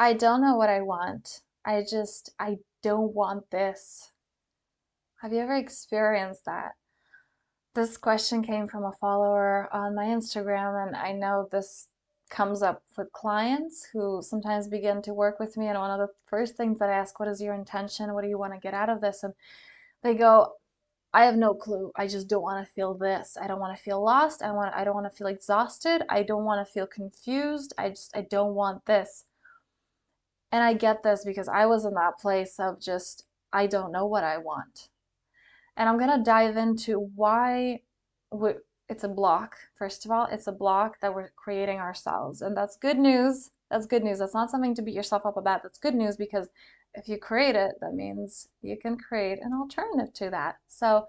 I don't know what I want. I don't want this. Have you ever experienced that? This question came from a follower on my Instagram, and I know this comes up with clients who sometimes begin to work with me. And one of the first things that I ask, what is your intention? What do you want to get out of this? And they go, I have no clue. I just don't want to feel this. I don't want to feel lost. I don't want to feel exhausted. I don't want to feel confused. I don't want this. And I get this because I was in that place of just, I don't know what I want. And I'm going to dive into why it's a block. First of all, it's a block that we're creating ourselves. And that's good news. That's good news. That's not something to beat yourself up about. That's good news because if you create it, that means you can create an alternative to that. So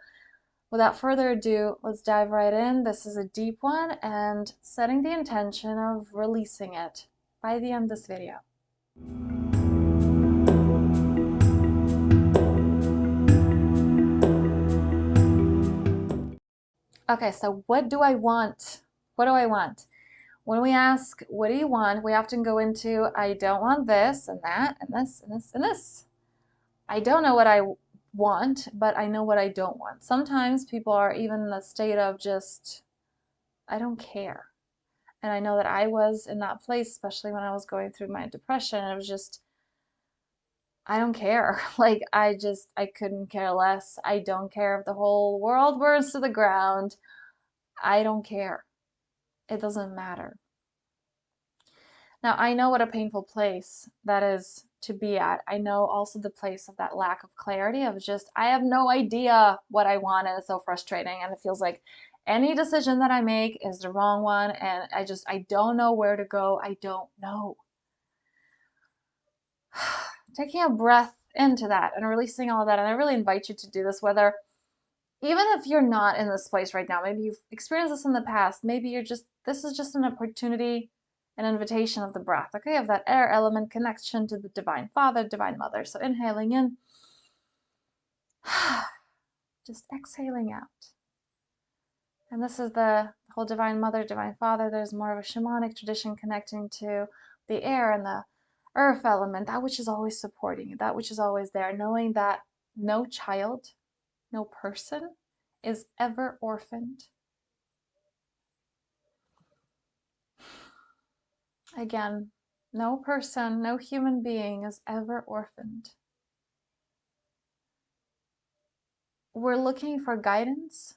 without further ado, let's dive right in. This is a deep one and setting the intention of releasing it by the end of this video. Okay, so what do I want? What do I want? When we ask, what do you want? We often go into, I don't want this and that and this and this and this. I don't know what I want, but I know what I don't want. Sometimes people are even in a state of just, I don't care. And I know that I was in that place, especially when I was going through my depression. It was just, I don't care. Like, I couldn't care less. I don't care if the whole world burns to the ground. I don't care. It doesn't matter. Now, I know what a painful place that is to be at. I know also the place of that lack of clarity of just, I have no idea what I want, and it's so frustrating. And it feels like any decision that I make is the wrong one, and I don't know where to go. I don't know. Taking a breath into that and releasing all of that. And I really invite you to do this, whether even if you're not in this place right now, maybe you've experienced this in the past, maybe this is just an opportunity, an invitation of the breath, okay, of that air element connection to the Divine Father, Divine Mother. So inhaling in, just exhaling out. And this is the whole Divine Mother, Divine Father. There's more of a shamanic tradition connecting to the air and the earth element, that which is always supporting you, that which is always there, knowing that no child, no person is ever orphaned. Again, no person, no human being is ever orphaned. We're looking for guidance,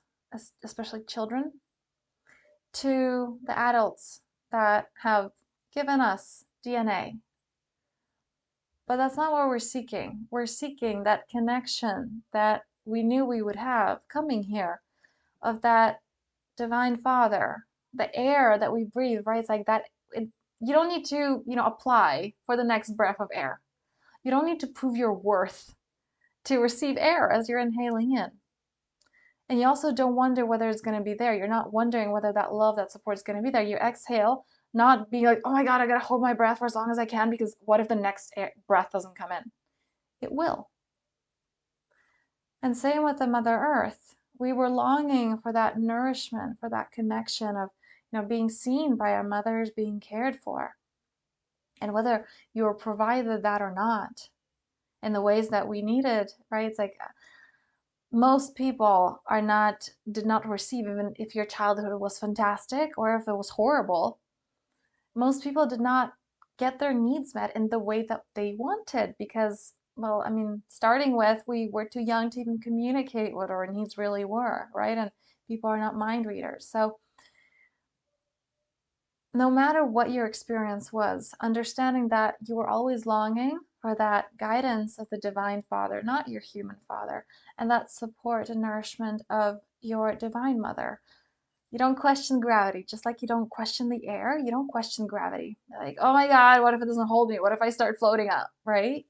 especially children, to the adults that have given us DNA. But that's not what we're seeking. We're seeking that connection that we knew we would have coming here, of that Divine Father, the air that we breathe, right? It's like that. You don't need to, apply for the next breath of air. You don't need to prove your worth to receive air as you're inhaling in. And you also don't wonder whether it's going to be there. You're not wondering whether that love, that support is going to be there. You exhale, not being like, oh my God, I got to hold my breath for as long as I can because what if the next breath doesn't come in? It will. And same with the Mother Earth. We were longing for that nourishment, for that connection of, being seen by our mothers, being cared for. And whether you were provided that or not in the ways that we needed, right? It's like most people did not receive, even if your childhood was fantastic or if it was horrible, most people did not get their needs met in the way that they wanted because, well, I mean, starting with, we were too young to even communicate what our needs really were, right? And people are not mind readers. So no matter what your experience was, understanding that you were always longing for that guidance of the Divine Father, not your human father, and that support and nourishment of your Divine Mother. You don't question gravity, just like you don't question the air, you don't question gravity. Like, oh my God, what if it doesn't hold me? What if I start floating up, right?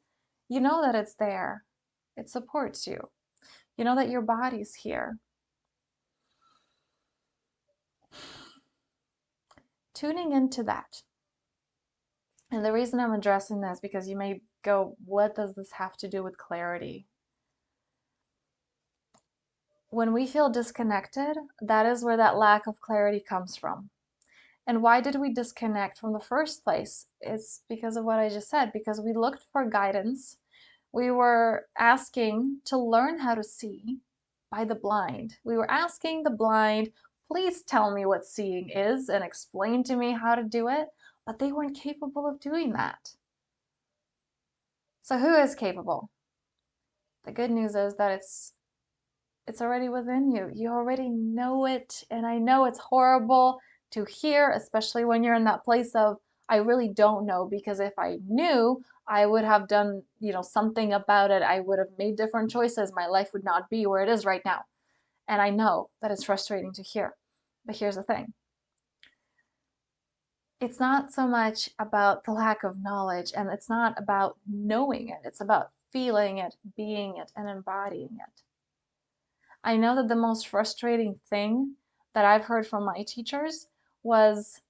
You know that it's there. It supports you. You know that your body's here. Tuning into that. And the reason I'm addressing this, because you may go, what does this have to do with clarity? When we feel disconnected, that is where that lack of clarity comes from. And why did we disconnect from the first place? It's because of what I just said, because we looked for guidance. We were asking to learn how to see by the blind. We were asking the blind, please tell me what seeing is and explain to me how to do it, but they weren't capable of doing that. So who is capable? The good news is that it's already within you. You already know it. And I know it's horrible to hear, especially when you're in that place of, I really don't know, because if I knew, I would have done, something about it. I would have made different choices. My life would not be where it is right now. And I know that it's frustrating to hear. But here's the thing. It's not so much about the lack of knowledge, and it's not about knowing it. It's about feeling it, being it, and embodying it. I know that the most frustrating thing that I've heard from my teachers was,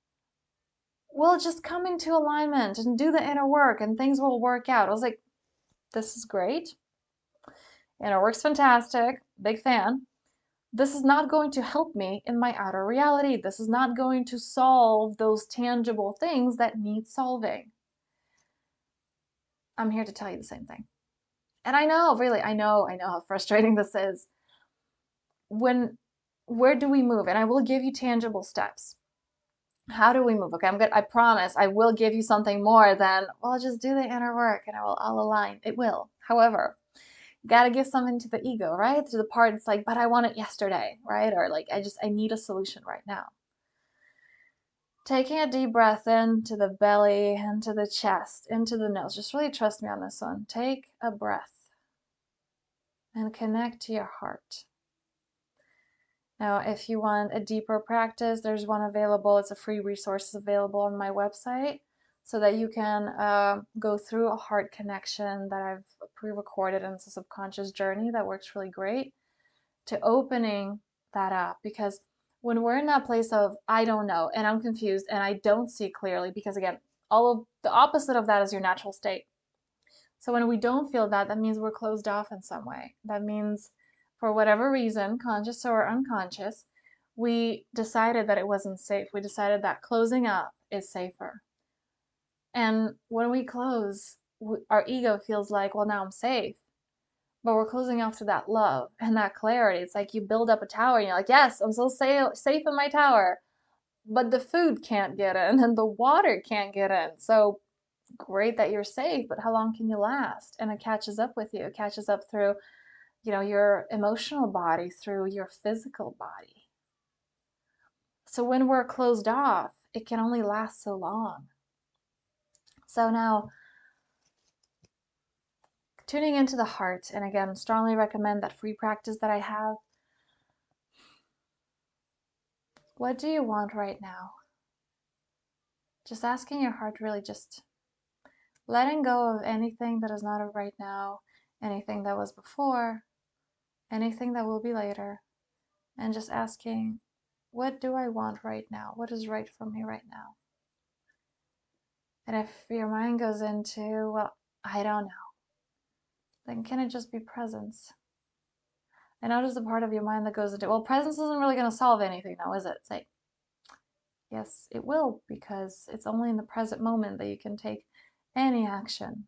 well, just come into alignment and do the inner work and things will work out. I was like, this is great. Inner work's fantastic. Big fan. This is not going to help me in my outer reality. This is not going to solve those tangible things that need solving. I'm here to tell you the same thing. And I know, really, I know how frustrating this is. Where do we move? And I will give you tangible steps. How do we move? Okay, I promise I will give you something more than, well, just do the inner work and I'll align. It will. However, you gotta give something to the ego, right? To the part it's like, but I want it yesterday, right? Or like, I need a solution right now. Taking a deep breath into the belly, into the chest, into the nose. Just really trust me on this one. Take a breath and connect to your heart. Now, if you want a deeper practice, there's one available. It's a free resource available on my website so that you can go through a heart connection that I've pre-recorded, and it's a subconscious journey that works really great to opening that up. Because when we're in that place of, I don't know, and I'm confused, and I don't see clearly, because again, all of the opposite of that is your natural state. So when we don't feel that, that means we're closed off in some way. That means for whatever reason, conscious or unconscious, we decided that it wasn't safe. We decided that closing up is safer. And when we close, our ego feels like, well, now I'm safe. But we're closing off to that love and that clarity. It's like you build up a tower and you're like, yes, I'm so safe in my tower. But the food can't get in and the water can't get in. So great that you're safe, but how long can you last? And it catches up with you. It catches up through, your emotional body, through your physical body. So when we're closed off, it can only last so long. So now, tuning into the heart, and again, strongly recommend that free practice that I have. What do you want right now? Just asking your heart, really just letting go of anything that is not of right now, anything that was before, anything that will be later, and just asking, what do I want right now? What is right for me right now? And if your mind goes into, well, I don't know, then can it just be presence? I notice the part of your mind that goes into, well, presence isn't really going to solve anything now, is it? It's like, yes, it will, because it's only in the present moment that you can take any action.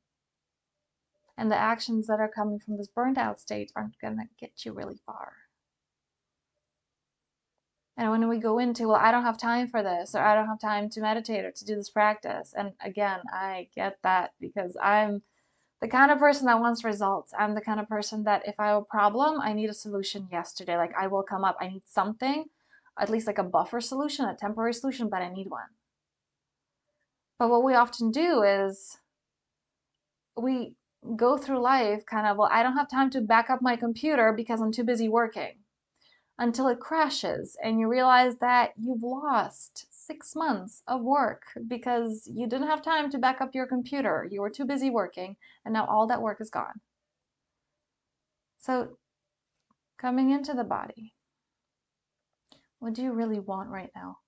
And the actions that are coming from this burnt out state aren't going to get you really far. And when we go into, well, I don't have time for this, or I don't have time to meditate or to do this practice. And again, I get that, because I'm the kind of person that wants results. I'm the kind of person that if I have a problem, I need a solution yesterday. Like I will come up, I need something, at least like a buffer solution, a temporary solution, but I need one. But what we often do is we go through life kind of, well, I don't have time to back up my computer because I'm too busy working, until it crashes and you realize that you've lost 6 months of work because you didn't have time to back up your computer. You were too busy working, and now all that work is gone. So coming into the body, what do you really want right now?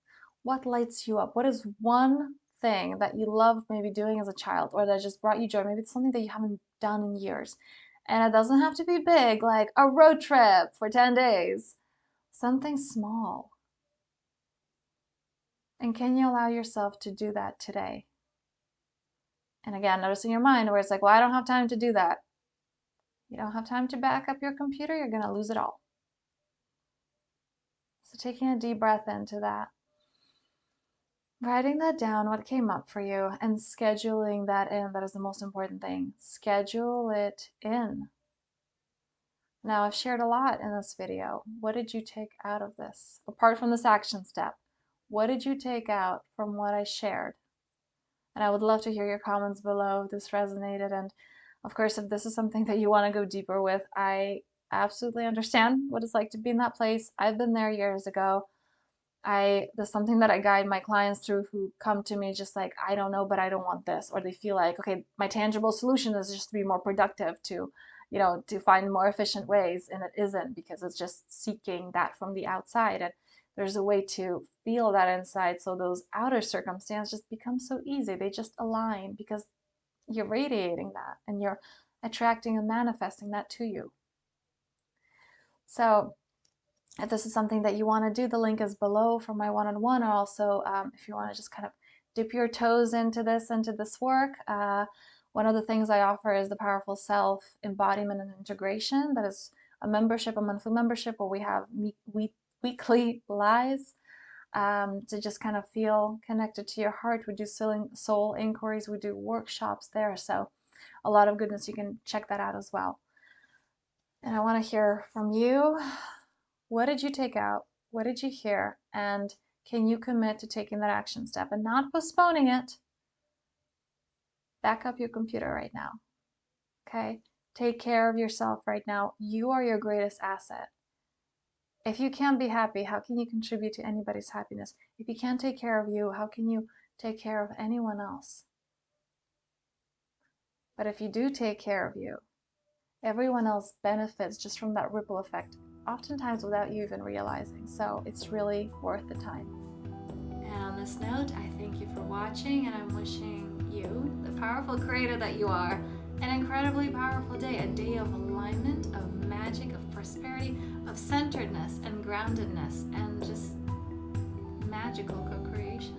What lights you up? What is one thing that you love maybe doing as a child, or that just brought you joy? Maybe it's something that you haven't done in years. And it doesn't have to be big, like a road trip for 10 days. Something small. And can you allow yourself to do that today? And again, notice in your mind where it's like, well, I don't have time to do that. You don't have time to back up your computer, you're going to lose it all. So taking a deep breath into that, writing that down, what came up for you, and scheduling that in. That is the most important thing. Schedule it in. Now, I've shared a lot in this video. What did you take out of this? Apart from this action step, what did you take out from what I shared? And I would love to hear your comments below if this resonated. And of course, if this is something that you want to go deeper with, I absolutely understand what it's like to be in that place. I've been there years ago. There's something that I guide my clients through who come to me just like, I don't know, but I don't want this. Or they feel like, okay, my tangible solution is just to be more productive, to find more efficient ways. And it isn't, because it's just seeking that from the outside. And there's a way to feel that inside. So those outer circumstances just become so easy. They just align because you're radiating that and you're attracting and manifesting that to you. So if this is something that you want to do, the link is below for my one-on-one. Or also, if you want to just kind of dip your toes into this work, one of the things I offer is the Powerful Self Embodiment and Integration. That is a membership, a monthly membership, where we have weekly lives to just kind of feel connected to your heart. We do soul inquiries, we do workshops there. So a lot of goodness. You can check that out as well. And I want to hear from you. What did you take out? What did you hear? And can you commit to taking that action step and not postponing it? Back up your computer right now. Okay? Take care of yourself right now. You are your greatest asset. If you can't be happy, how can you contribute to anybody's happiness? If you can't take care of you, how can you take care of anyone else? But if you do take care of you, everyone else benefits just from that ripple effect, oftentimes without you even realizing. So it's really worth the time. And on this note, I thank you for watching, and I'm wishing you, the powerful creator that you are, an incredibly powerful day, a day of alignment, of magic, of prosperity, of centeredness and groundedness, and just magical co-creation.